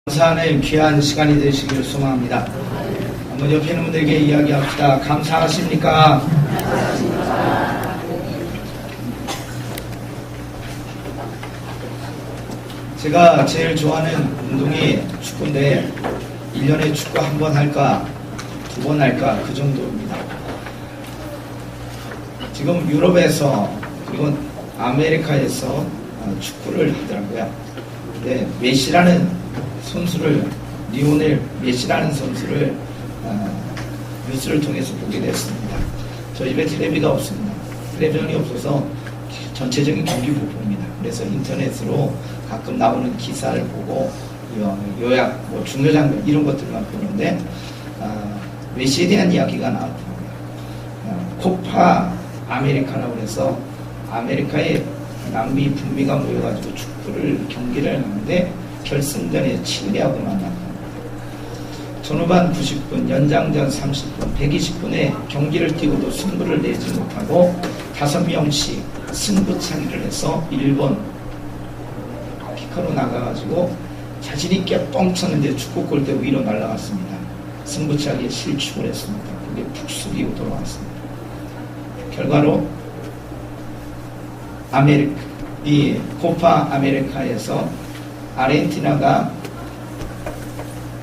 감사하는 귀한 시간이 되시길 소망합니다. 한번 옆에 있는 분들에게 이야기합시다. 감사하십니까? 제가 제일 좋아하는 운동이 축구인데 1년에 축구 한 번 할까 2번 할까 그 정도입니다. 지금 유럽에서 그리고 아메리카에서 축구를 하더라고요. 근데 메시라는 선수를 리오넬 메시라는 선수를 뉴스를 통해서 보게 됐습니다. 저희 집에 텔레비가 없습니다. 텔레비전이 없어서 전체적인 경기 못 봅니다. 그래서 인터넷으로 가끔 나오는 기사를 보고 요약, 중요 장면 이런 것들만 보는데 메시에 대한 이야기가 나왔더라고요. 코파 아메리카라고 해서 아메리카의 남미 북미가 모여가지고 축구를 경기를 하는데 결승전에 칠레하고 만났습니다. 전후반 90분, 연장전 30분, 120분에 경기를 뛰고도 승부를 내지 못하고 5명씩 승부차기를 해서 1번 피커로 나가가지고 자신있게 뻥 쳤는데 축구 골대 위로 날아갔습니다. 승부차기에 실축을 했습니다. 그게 푹 숙이고 돌아왔습니다. 결과로 이 코파 아메리카에서 아르헨티나가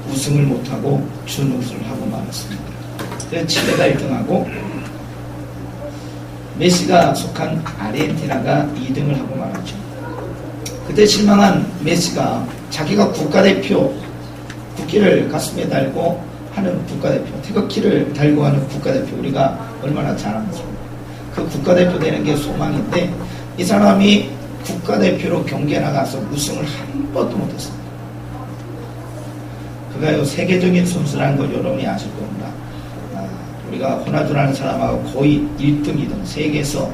우승을 못하고 준우승을 하고 말았습니다. 칠레가 1등하고 메시가 속한 아르헨티나가 2등을 하고 말았죠. 그때 실망한 메시가 자기가 국가대표 국기를 가슴에 달고 하는 국가대표 태극기를 달고 하는 국가대표 우리가 얼마나 잘하는습니까? 그 국가대표 되는 게 소망인데 이 사람이 국가대표로 경기에 나가서 우승을 한 번도 못했습니다. 그가요 세계적인 선수라는 걸 여러분이 아실 겁니다. 우리가 호나두라는 사람하고 거의 1등, 2등 세계에서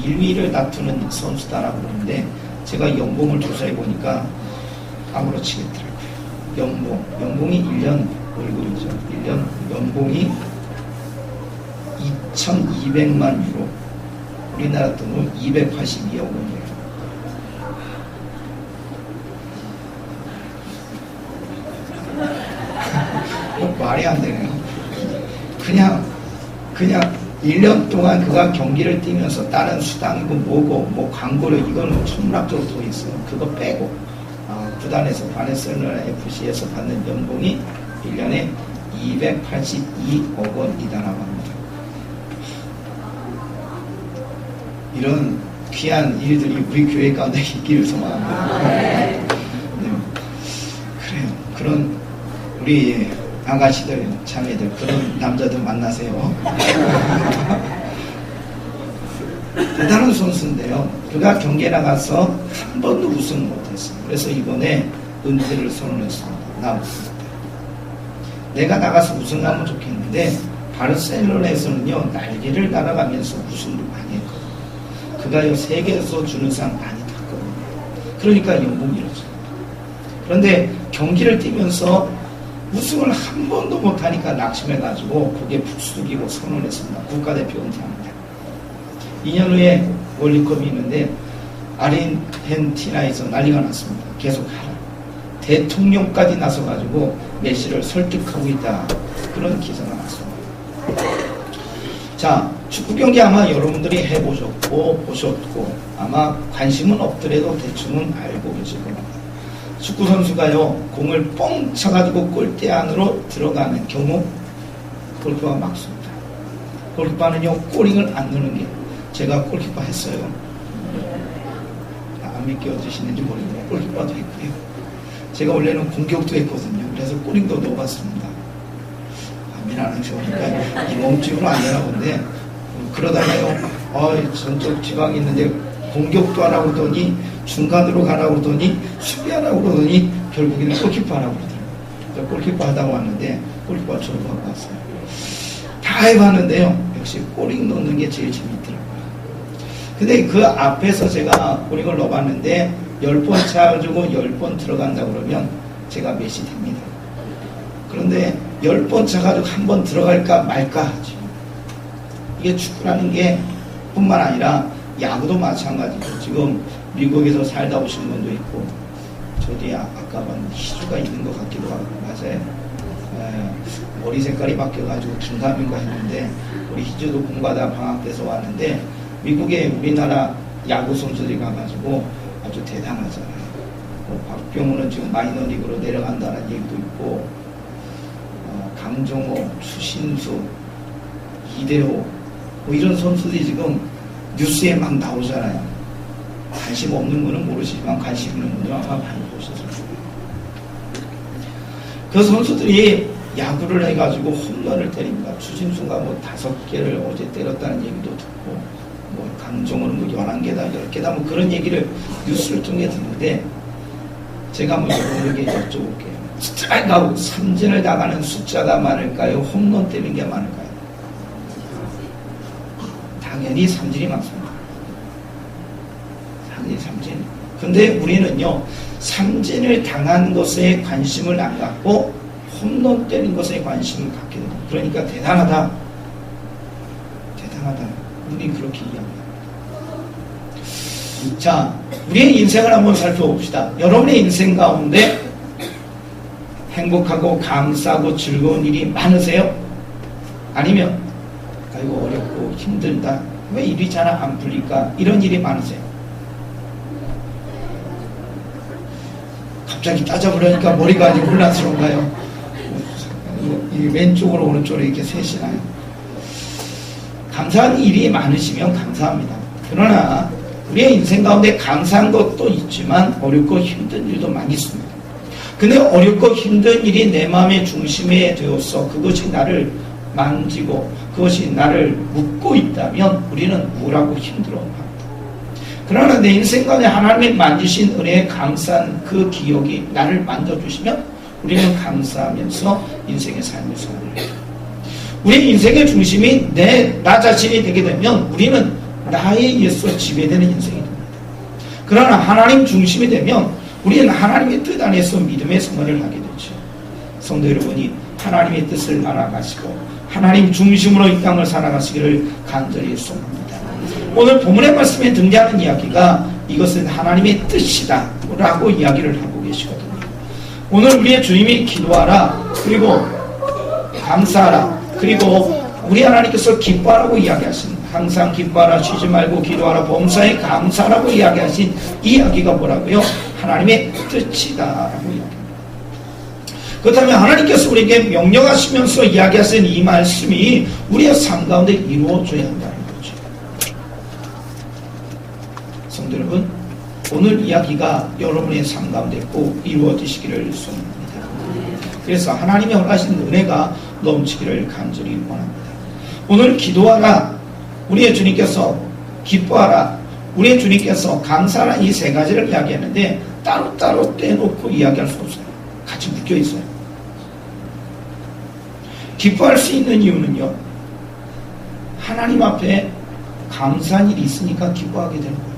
1위를 다투는 선수다라고 그러는데 제가 연봉을 조사해 보니까 아무렇지겠더라고요. 연봉이 1년 월급이죠. 1년 연봉이 2,200만 유로 우리나라 돈으로 282억 원이에요. 말이 안 되네요. 그냥 1년 동안 그가 경기를 뛰면서 다른 수당이고 뭐고 광고료 이거는 천문학적으로 돈 있어요. 그거 빼고 구단에서 바르셀로나 FC에서 받는 연봉이 1년에 282억 원이다라고 합니다. 이런 귀한 일들이 우리 교회 가운데 있기를 소망합니다. 네. 그래요. 그런 우리 아가씨들, 자매들, 그런 남자들 만나세요. 대단한 선수인데요. 그가 경기에 나가서 한 번도 우승 못했어요. 그래서 이번에 은퇴를 선언했습니다. 나 우승. 내가 나가서 우승하면 좋겠는데 바르셀로나에서는요 날개를 날아가면서 우승을 많이 했거든요. 그가요 세계에서 주는 상 많이 탔거든요. 그러니까 연봉이 이러죠. 그런데 경기를 뛰면서 우승을 한 번도 못하니까 낙심해가지고 고개 푹 숙이고 선언했습니다. 국가대표 은퇴합니다. 2년 후에 월드컵이 있는데 아르헨티나에서 난리가 났습니다. 계속 하라. 대통령까지 나서가지고 메시를 설득하고 있다. 그런 기사가 났습니다. 자, 축구 경기 아마 여러분들이 해보셨고 보셨고 아마 관심은 없더라도 대충은 알고 계실 겁니다. 축구 선수가요 공을 뻥 쳐가지고 골대 안으로 들어가는 경우 골키퍼가 막습니다. 골키퍼는요 꼬링을 안 넣는 게 제가 골키퍼 했어요. 안 믿겨지시는지 모르겠네요. 골키퍼도 했고요. 제가 원래는 공격도 했거든요. 그래서 꼬링도 넣어봤습니다. 아멘 안 하셔보니까 이 몸집으로 안 되나 본데 그러다가요 전쪽 지방이 있는데 공격도 하라고 그러더니 중간으로 가라고 그러더니 수비하라고 그러더니 결국에는 골키퍼 하라고 그러더라고요. 골키퍼 하다가 왔는데 골키퍼 졸업하고 왔어요. 다 해봤는데요. 역시 꼬링 넣는 게 제일 재밌더라고요. 근데 그 앞에서 제가 꼬링을 넣어봤는데 10번 차가지고 10번 들어간다 그러면 제가 메시 됩니다. 그런데 10번 차가지고 한 번 들어갈까 말까 하죠. 이게 축구라는 게 뿐만 아니라 야구도 마찬가지죠. 지금 미국에서 살다 오신 분도 있고 저 뒤에 아까 본 희주가 있는 것 같기도 하고, 맞아요. 머리 색깔이 바뀌어가지고 긴가민가 했는데, 우리 희주도 공부하다 방학 때서 왔는데, 미국에 우리나라 야구 선수들이 가가지고 아주 대단하잖아요. 박병호는 지금 마이너리그로 내려간다는 얘기도 있고, 강정호, 추신수, 이대호, 뭐 이런 선수들이 지금 뉴스에 막 나오잖아요. 관심 없는 분은 모르시지만 관심 있는 분들은 아마 많이 보셨을 거예요. 그 선수들이 야구를 해가지고 홈런을 때립니다. 추신수가 뭐 5개를 어제 때렸다는 얘기도 듣고, 뭐 강정호는 뭐 11개다, 10개다, 뭐 그런 얘기를 뉴스를 통해 듣는데, 제가 뭐 여러분에게 여쭤볼게요. 스트라이크아웃, 삼진을 나가는 숫자가 많을까요? 홈런 때리는 게 많을까요? 당연히 삼진이 많습니다. 당연히 삼진. 근데 우리는요, 삼진을 당한 것에 관심을 안 갖고 홈런 때린 것에 관심을 갖게 됩니다. 그러니까 대단하다. 대단하다. 우리 그렇게 이해합니다. 자, 우리의 인생을 한번 살펴봅시다. 여러분의 인생 가운데 행복하고 감사하고 즐거운 일이 많으세요? 아니면 아이고 어렵고 힘들다, 왜 일이 잘 안 풀릴까, 이런 일이 많으세요? 갑자기 따져보려니까 머리가 아주 혼란스러운가요? 이 왼쪽으로 오른쪽으로 이렇게 셋이나요? 감사한 일이 많으시면 감사합니다. 그러나 우리의 인생 가운데 감사한 것도 있지만 어렵고 힘든 일도 많이 있습니다. 근데 어렵고 힘든 일이 내 마음의 중심에 되어서 그것이 나를 만지고 그것이 나를 묶고 있다면 우리는 우울하고 힘들어합니다. 그러나 내 인생 가운데 하나님이 만지신 은혜에 감사한 그 기억이 나를 만져주시면 우리는 감사하면서 인생의 삶을 살아갑니다. 우리 인생의 중심이 나 자신이 되게 되면 우리는 나에 의해서 지배되는 인생이 됩니다. 그러나 하나님 중심이 되면 우리는 하나님의 뜻 안에서 믿음의 생활을 하게 되죠. 성도 여러분이 하나님의 뜻을 알아가시고 하나님 중심으로 이 땅을 살아가시기를 간절히 소망합니다. 오늘 본문의 말씀에 등장하는 이야기가 이것은 하나님의 뜻이다 라고 이야기를 하고 계시거든요. 오늘 우리의 주님이 기도하라, 그리고 감사하라, 그리고 우리 하나님께서 기뻐하라고 이야기하신, 항상 기뻐하라, 쉬지 말고 기도하라, 범사에 감사하라고 이야기하신 이 이야기가 뭐라고요? 하나님의 뜻이다라고 이야기합니다. 그렇다면 하나님께서 우리에게 명령하시면서 이야기하신 이 말씀이 우리의 삶 가운데 이루어져야 한다는 거죠. 성도 여러분, 오늘 이야기가 여러분의 삶 가운데 꼭 이루어지시기를 소원합니다. 그래서 하나님의 허락하신 은혜가 넘치기를 간절히 원합니다. 오늘 기도하라, 우리의 주님께서 기뻐하라, 우리의 주님께서 감사하라, 이 세 가지를 이야기하는데 따로따로 떼놓고 이야기할 수 없어요. 같이 묶여 있어요. 기뻐할 수 있는 이유는요, 하나님 앞에 감사한 일이 있으니까 기뻐하게 되는 거예요.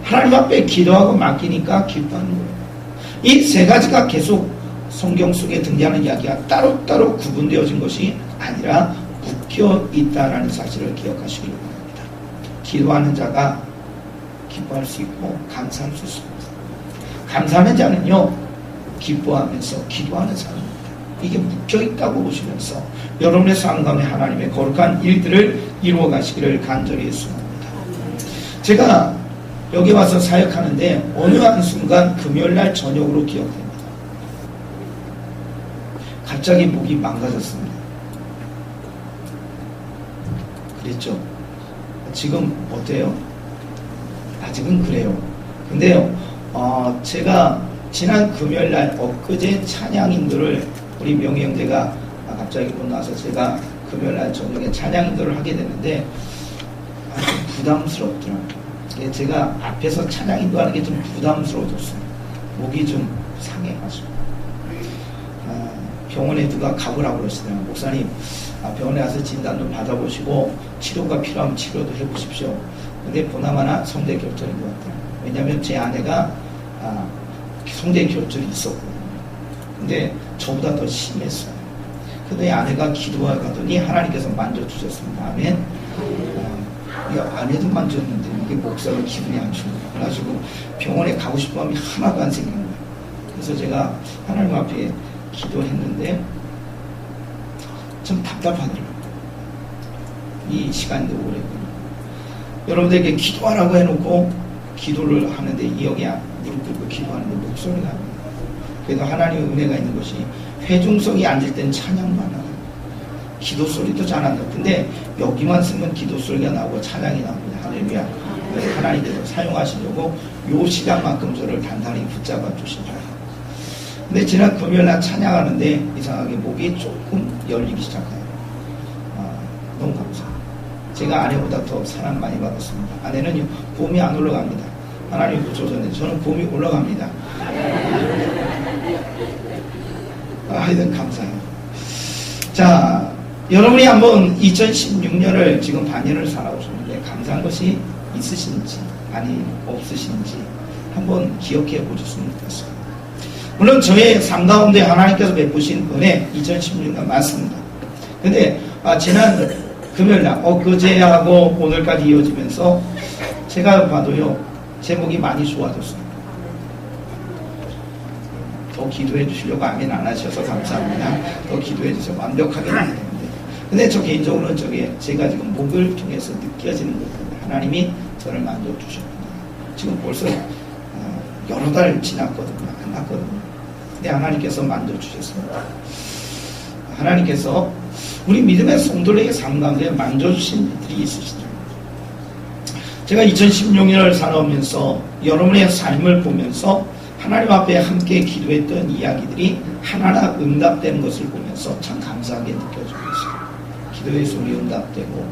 하나님 앞에 기도하고 맡기니까 기뻐하는 거예요. 이 세 가지가 계속 성경 속에 등장하는 이야기가 따로따로 구분되어진 것이 아니라 묶여 있다라는 사실을 기억하시기 바랍니다. 기도하는 자가 기뻐할 수 있고 감사할 수 있습니다. 감사하는 자는요, 기뻐하면서 기도하는 사람입니다. 이게 묶여 있다고 보시면서 여러분의 삶 가운데 하나님의 거룩한 일들을 이루어 가시기를 간절히 소원합니다. 제가 여기 와서 사역하는데 어느 한순간 금요일날 저녁으로 기억됩니다. 갑자기 목이 망가졌습니다. 그랬죠? 지금 어때요? 아직은 그래요. 근데요, 제가 지난 금요일날 엊그제 찬양인도를 우리 명희 형제가 갑자기 못 나와서 제가 금요일날 저녁에 찬양인도를 하게 되는데 좀 부담스럽더라고요. 제가 앞에서 찬양인도 하는 게 좀 부담스러워졌어요. 목이 좀 상해가지고. 병원에 누가 가보라고 그러시더라고요. 목사님, 병원에 가서 진단 좀 받아보시고 치료가 필요하면 치료도 해보십시오. 근데 보나마나 성대결절인 것 같아요. 왜냐하면 제 아내가 성대결절이 있었거든요. 근데 저보다 더 심했어요. 근데 아내가 기도하더니 하나님께서 만져주셨습니다. 아멘. 이게 아내도 만졌는데 이게 목사가 기분이 안 좋은 거예요. 그래가지고 병원에 가고 싶은 마음이 하나도 안 생기는 거예요. 그래서 제가 하나님 앞에 기도했는데 좀 답답하더라고요. 이 시간도 오래 걸리고. 여러분들에게 기도하라고 해놓고 기도를 하는데 여기 무릎 꿇고 기도하는데 목소리가 안 나요. 그래도 하나님의 은혜가 있는 것이 회중석이 앉을 땐 찬양만 하고 기도 소리도 잘 안 나요. 근데 여기만 쓰면 기도 소리가 나오고 찬양이 나옵니다. 할렐루야. 하나님께서 사용하시려고 요 시간만큼 저를 단단히 붙잡아 주신 거예요. 근데 지난 금요일날 찬양하는데 이상하게 목이 조금 열리기 시작해요. 너무 감사합니다. 제가 아내보다 더 사랑 많이 받았습니다. 아내는요, 봄이 안 올라갑니다. 하나님 조전에 저는 봄이 올라갑니다. 하여튼 감사해요. 자, 여러분이 한번 2016년을 지금 반년을 살아오셨는데 감사한 것이 있으신지 아니 없으신지 한번 기억해 보셨으면 좋겠어요. 물론 저의 삶 가운데 하나님께서 베푸신 은혜 2016년 맞습니다. 근데 지난 금요일날 그제하고 오늘까지 이어지면서 제가 봐도요 제목이 많이 좋아졌어요. 더 기도해 주시려고 아멘 안 하셔서 감사합니다. 더 기도해 주셔서 완벽하게 해야 되는데 근데 저 개인적으로는 제가 지금 목을 통해서 느껴지는 것 같아요. 하나님이 저를 만져주셨구나. 지금 벌써 여러 달 지났거든요. 끝났거든요. 근데 하나님께서 만져주셨습니다. 하나님께서 우리 믿음의 성도들에게 삶 가운데 만져주신 일들이 있으시죠. 제가 2016년을 살아오면서 여러분의 삶을 보면서 하나님 앞에 함께 기도했던 이야기들이 하나하나 응답되는 것을 보면서 참 감사하게 느껴지고 있어요. 기도의 소리 응답되고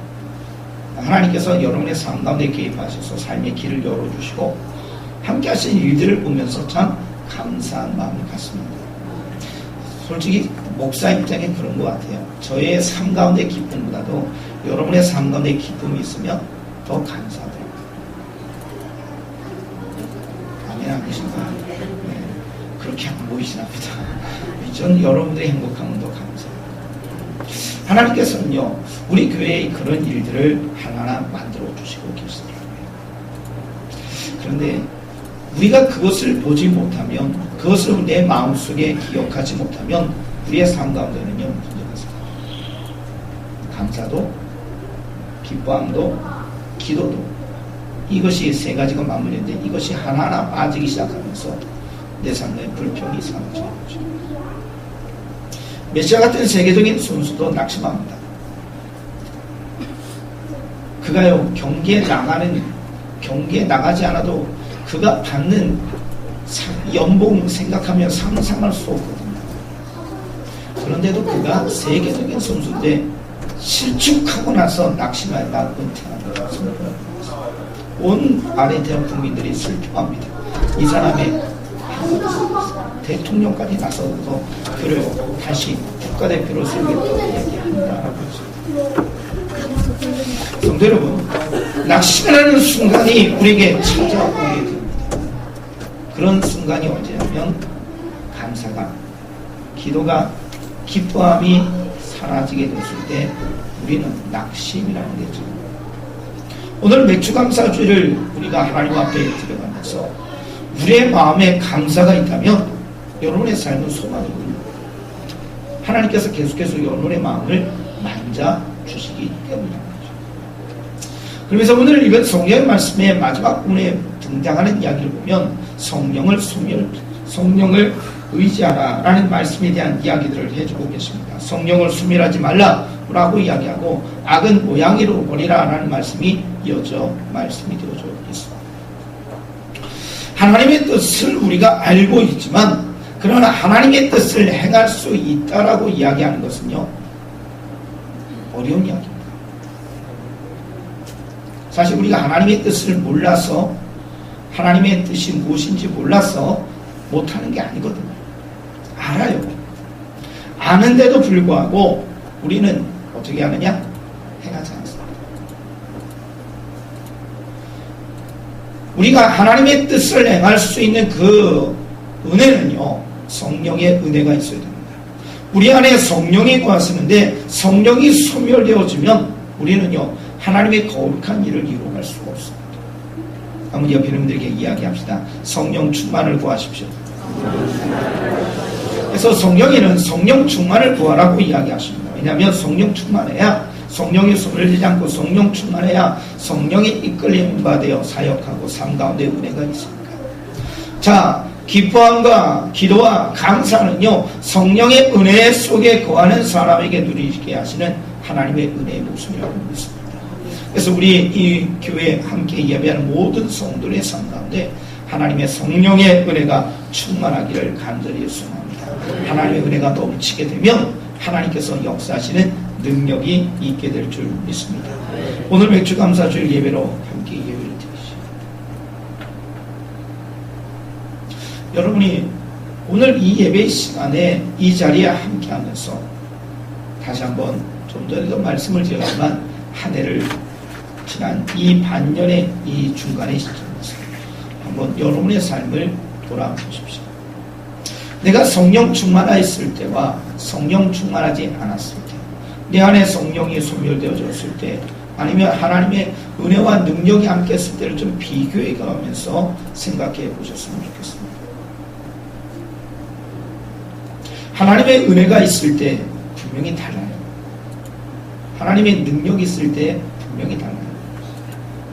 하나님께서 여러분의 삶 가운데 개입하셔서 삶의 길을 열어주시고 함께 하신 일들을 보면서 참 감사한 마음을 갖습니다. 솔직히 목사 입장에 그런 것 같아요. 저의 삶 가운데 기쁨보다도 여러분의 삶 가운데 기쁨이 있으면 더 감사하더라고요. 아멘 안 계신가요? 네, 그렇게 안 보이시나 보다. 전 여러분들의 행복함은 더 감사해요. 하나님께서는요 우리 교회의 그런 일들을 하나하나 만들어 주시고 계시더라고요. 그런데 우리가 그것을 보지 못하면 그것을 내 마음속에 기억하지 못하면 우리의 삶 가운데는요 문제가 있습니다. 감사도 기뻐함도 기도도 이것이 세 가지가 맞물렸는데 이것이 하나하나 빠지기 시작하면서 내 삶에 불평이 사라지는 거죠. 메시아 같은 세계적인 선수도 낙심합니다. 그가요 경기에 나가지 않아도 그가 받는 연봉 생각하면 상상할 수 없거든요. 그런데도 그가 세계적인 선수인데 실축하고 나서 낙심하여 나 은퇴한다. 온 아르헨티나 국민들이 슬퍼합니다. 이 사람의 대통령까지 나서서 그를 다시 국가대표로 세우겠다고 얘기한다라고 했어요. 성도 여러분, 낙심이라는 순간이 우리에게 찾아오게 됩니다. 그런 순간이 언제냐면 감사가, 기도가, 기뻐함이 사라지게 됐을 때 우리는 낙심이라는 게 있죠. 오늘 맥주감사주의를 우리가 하나님 앞에 들어가면서 우리의 마음에 감사가 있다면 여러분의 삶은 소망이거든요. 하나님께서 계속해서 여러분의 마음을 만져주시기 때문입니다. 그러면서 오늘 이번 성경의 말씀의 마지막 부분에 등장하는 이야기를 보면 성령을 의지하라 라는 말씀에 대한 이야기들을 해주고 계십니다. 성령을 소멸하지 말라라고 이야기하고 악은 모양이로 버리라 라는 말씀이 이어져 말씀이 되어져 있습니다. 하나님의 뜻을 우리가 알고 있지만 그러나 하나님의 뜻을 행할 수 있다라고 이야기하는 것은요 어려운 이야기입니다. 사실 우리가 하나님의 뜻을 몰라서 하나님의 뜻이 무엇인지 몰라서 못하는 게 아니거든요. 알아요. 아는데도 불구하고 우리는 어떻게 하느냐? 행하지 않습니다. 우리가 하나님의 뜻을 행할 수 있는 그 은혜는요 성령의 은혜가 있어야 됩니다. 우리 안에 성령이 거하시는데 성령이 소멸되어지면 우리는요 하나님의 거룩한 일을 이루어갈 수가 없습니다. 한번 옆에 분들에게 이야기합시다. 성령 충만을 구하십시오. 그래서 성경에는 성령 충만을 구하라고 이야기하십니다. 왜냐하면 성령 충만해야 성령이 소멸되지 않고 성령 충만해야 성령의 이끌림 받아 사역하고 삶 가운데 은혜가 있습니다. 자, 기뻐함과 기도와 감사는요 성령의 은혜 속에 거하는 사람에게 누리게 하시는 하나님의 은혜의 모습이라고 믿습니다. 그래서 우리 이 교회에 함께 예배하는 모든 성도의 삶 가운데 하나님의 성령의 은혜가 충만하기를 간절히 소망합니다. 하나님의 은혜가 넘치게 되면 하나님께서 역사하시는 능력이 있게 될 줄 믿습니다. 오늘 맥주감사주일 예배로 함께 예배를 드리시죠. 여러분이 오늘 이 예배 시간에 이 자리에 함께 하면서 다시 한번 좀 전에도 말씀을 드렸지만 한 해를 지난 이 반년의 이 중간의 시점에서 한번 여러분의 삶을 돌아보십시오. 내가 성령 충만하였을 때와 성령 충만하지 않았을 때, 내 안에 성령이 소멸되어졌을 때, 아니면 하나님의 은혜와 능력이 함께 했을 때를 좀 비교해 가면서 생각해 보셨으면 좋겠습니다. 하나님의 은혜가 있을 때 분명히 달라요. 하나님의 능력이 있을 때 분명히 달라요.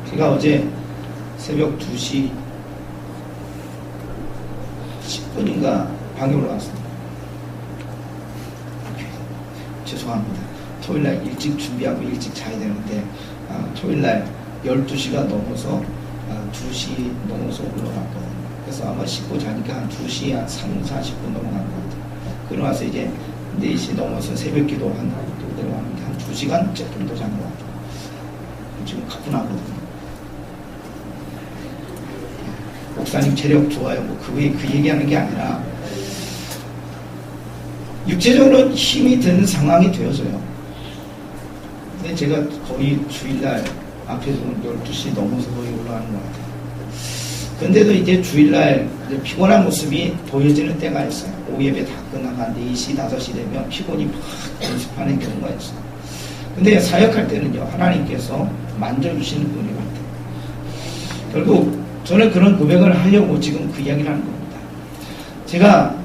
제가 어제 새벽 2시 10분인가 방에 올라왔습니다. 죄송합니다. 토요일날 일찍 준비하고 일찍 자야 되는데 토요일날 12시가 넘어서 2시 넘어서 올라갔거든요. 그래서 아마 씻고 자니까 한 2시 한 3, 40분 넘어간 것 같아요. 그러고 나서 이제 4시 넘어서 새벽 기도 한다고 또 내려왔는데 한 2시간 조금 더 잔 것 같아요. 지금 가뿐하거든요. 목사님 체력 좋아요. 뭐 그 얘기하는 게 아니라 육체적으로 힘이 든 상황이 되어져요. 근데 제가 거의 주일날 앞에서 12시 넘어서 거의 올라가는 것 같아요. 근데도 이제 주일날 이제 피곤한 모습이 보여지는 때가 있어요. 오예배 다 끝나고 한 4시, 5시 되면 피곤이 막 연습하는 경우가 있어요. 근데 사역할 때는요, 하나님께서 만져주시는 은혜 같아요. 결국 저는 그런 고백을 하려고 지금 그 이야기를 하는 겁니다. 제가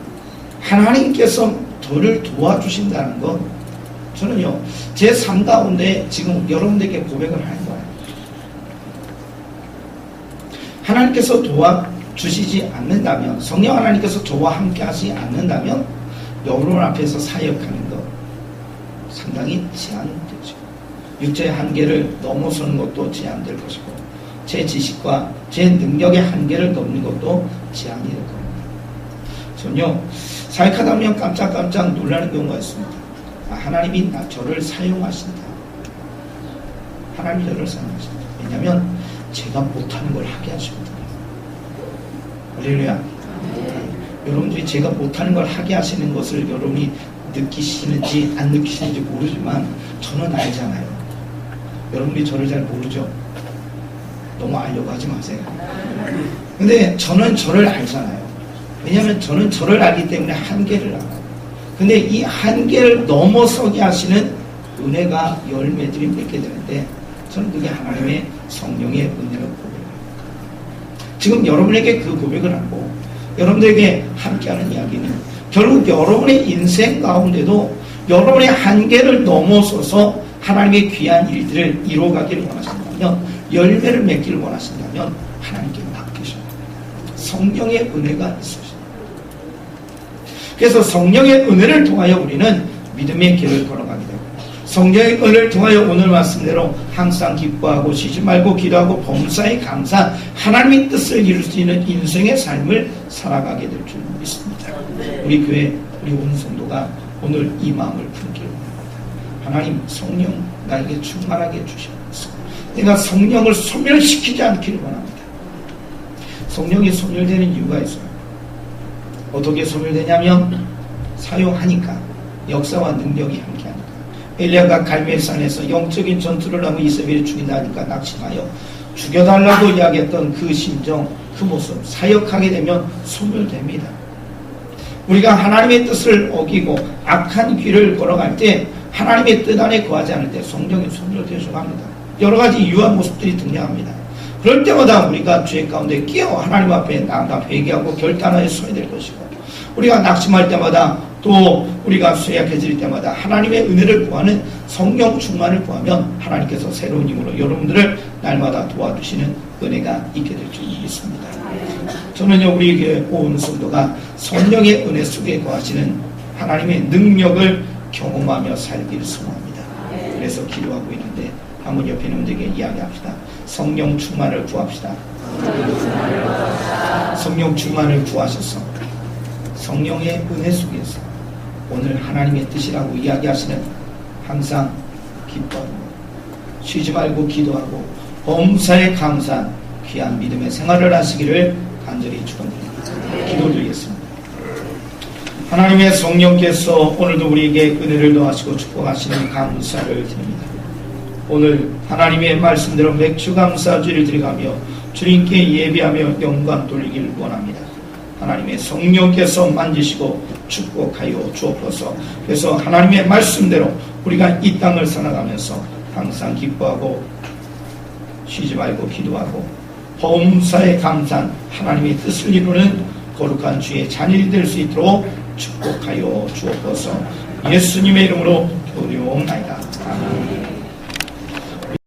하나님께서 저를 도와주신다는 건 저는요, 제 삶 가운데 지금 여러분들에게 고백을 하는 거예요. 하나님께서 도와주시지 않는다면, 성령 하나님께서 저와 함께 하지 않는다면 여러분 앞에서 사역하는 것 상당히 제한되죠. 육체의 한계를 넘어서는 것도 제한될 것이고, 제 지식과 제 능력의 한계를 넘는 것도 제한이 될 겁니다. 전요, 사역하다 보면 깜짝깜짝 놀라는 경우가 있습니다. 하나님이 저를 사용하신다. 하나님이 저를 사용하신다. 왜냐하면 제가 못하는 걸 하게 하시거든요. 할렐루야. 여러분들이 제가 못하는 걸 하게 하시는 것을 여러분이 느끼시는지 안 느끼시는지 모르지만 저는 알잖아요. 여러분이 저를 잘 모르죠. 너무 알려고 하지 마세요. 근데 저는 저를 알잖아요. 왜냐하면 저는 저를 알기 때문에 한계를 알아요. 근데 이 한계를 넘어서게 하시는 은혜가 열매들이 맺게 되는데 저는 그게 하나님의 성령의 은혜라고 고백해요. 지금 여러분에게 그 고백을 하고 여러분들에게 함께하는 이야기는 결국 여러분의 인생 가운데도 여러분의 한계를 넘어서서 하나님의 귀한 일들을 이루어가기를 원하신다면, 열매를 맺기를 원하신다면 하나님께 맡기셔야 됩니다. 성령의 은혜가 있으십니다. 그래서 성령의 은혜를 통하여 우리는 믿음의 길을 걸어가게 되고, 성령의 은혜를 통하여 오늘 말씀대로 항상 기뻐하고 쉬지 말고 기도하고 범사에 감사, 하나님의 뜻을 이룰 수 있는 인생의 삶을 살아가게 될 줄 믿습니다. 우리 교회, 우리 온 성도가 오늘 이 마음을 품기를 원합니다. 하나님, 성령 나에게 충만하게 해주시옵소서. 내가 성령을 소멸시키지 않기를 원합니다. 성령이 소멸되는 이유가 있어요. 어떻게 소멸되냐면 사용하니까, 역사와 능력이 함께하니까. 엘리야가 갈멜산에서 영적인 전투를 하고 이세벨을 죽인다 하니까 낙심하여 죽여달라고 이야기했던 그 심정, 그 모습, 사역하게 되면 소멸됩니다. 우리가 하나님의 뜻을 어기고 악한 길을 걸어갈 때, 하나님의 뜻 안에 거하지 않을 때 성령이 소멸되어져 갑니다. 여러 가지 유한 모습들이 등장합니다. 그럴 때마다 우리가 죄 가운데 끼어 하나님 앞에 나아가 회개하고 결단하여 서야 될 것이고, 우리가 낙심할 때마다 또 우리가 쇠약해질 때마다 하나님의 은혜를 구하는 성령 충만을 구하면 하나님께서 새로운 힘으로 여러분들을 날마다 도와주시는 은혜가 있게 될 줄 믿습니다. 저는요, 우리 교회 온 성도가 성령의 은혜 속에 거하시는 하나님의 능력을 경험하며 살기를 소원합니다. 그래서 기도하고 있는데 한번 옆에 있는 분들에게 이야기합시다. 성령 충만을 구합시다. 성령 충만을 구하셔서 성령의 은혜 속에서 오늘 하나님의 뜻이라고 이야기하시는 항상 기뻐하고 쉬지 말고 기도하고 범사에 감사한 귀한 믿음의 생활을 하시기를 간절히 축원드립니다. 기도드리겠습니다. 하나님의 성령께서 오늘도 우리에게 은혜를 더하시고 축복하시는 감사를 드립니다. 오늘 하나님의 말씀대로 맥주 감사주를 드려가며 주님께 예배하며 영광 돌리기를 원합니다. 하나님의 성령께서 만지시고 축복하여 주옵소서. 그래서 하나님의 말씀대로 우리가 이 땅을 살아가면서 항상 기뻐하고 쉬지 말고 기도하고 범사에 감사한 하나님의 뜻을 이루는 거룩한 주의 자녀이 될 수 있도록 축복하여 주옵소서. 예수님의 이름으로 기도드리옵나이다. 아멘.